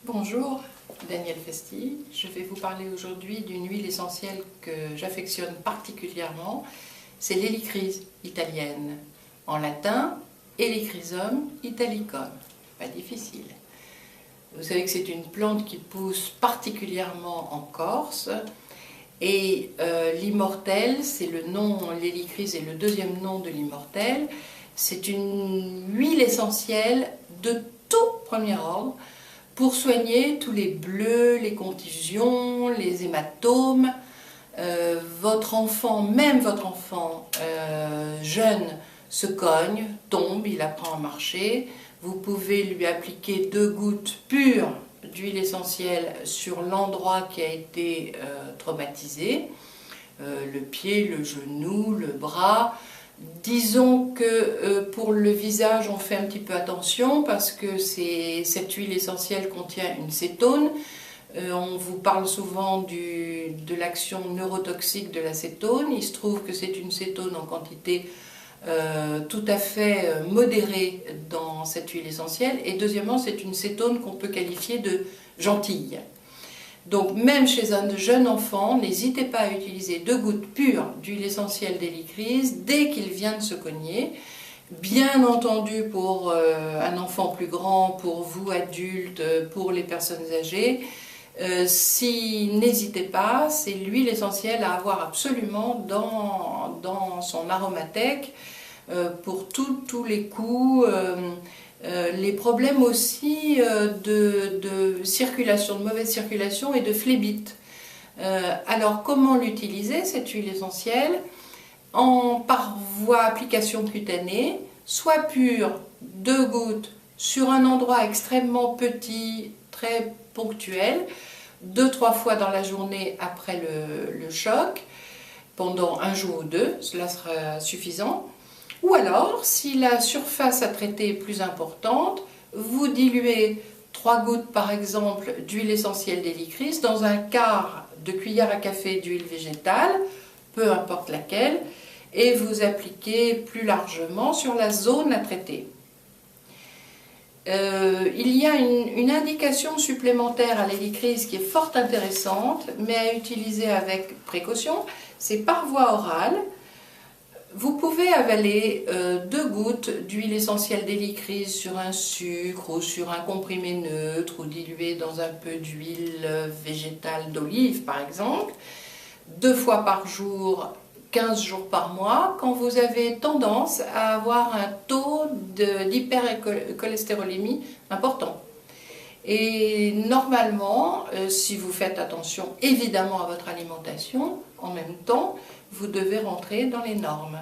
Bonjour, Danielle Festi. Je vais vous parler aujourd'hui d'une huile essentielle que j'affectionne particulièrement. C'est l'hélicryse italienne. En latin, Helichrysum italicum. Pas difficile. Vous savez que c'est une plante qui pousse particulièrement en Corse. Et l'immortel, c'est le nom, l'hélicryse est le deuxième nom de l'immortel. C'est une huile essentielle de tout premier ordre pour soigner tous les bleus, les contusions, les hématomes. Votre enfant, même votre enfant jeune, se cogne, tombe, il apprend à marcher. Vous pouvez lui appliquer 2 gouttes pures d'huile essentielle sur l'endroit qui a été traumatisé, le pied, le genou, le bras. Disons que pour le visage, on fait un petit peu attention parce que cette huile essentielle contient une cétone. On vous parle souvent de l'action neurotoxique de la cétone. Il se trouve que c'est une cétone en quantité tout à fait modérée dans cette huile essentielle. Et deuxièmement, c'est une cétone qu'on peut qualifier de gentille. Donc même chez un jeune enfant, n'hésitez pas à utiliser 2 gouttes pures d'huile essentielle d'hélicryse dès qu'il vient de se cogner. Bien entendu pour un enfant plus grand, pour vous adultes, pour les personnes âgées. N'hésitez pas, c'est l'huile essentielle à avoir absolument dans son aromathèque pour tous les coups. Les problèmes aussi de circulation, de mauvaise circulation et de phlébite. Alors comment l'utiliser, cette huile essentielle? Par voie application cutanée, soit pure, 2 gouttes sur un endroit extrêmement petit, très ponctuel, 2-3 fois dans la journée après le choc, pendant 1 jour ou 2, cela sera suffisant. Ou alors, si la surface à traiter est plus importante, vous diluez 3 gouttes par exemple d'huile essentielle d'hélicryse dans un quart de cuillère à café d'huile végétale, peu importe laquelle, et vous appliquez plus largement sur la zone à traiter. Il y a une indication supplémentaire à l'hélicryse qui est fort intéressante, mais à utiliser avec précaution, c'est par voie orale. Vous pouvez avaler 2 gouttes d'huile essentielle d'hélicryse sur un sucre ou sur un comprimé neutre ou dilué dans un peu d'huile végétale d'olive par exemple, 2 fois par jour, 15 jours par mois, quand vous avez tendance à avoir un taux d'hypercholestérolémie important. Et normalement, si vous faites attention évidemment à votre alimentation, en même temps, vous devez rentrer dans les normes.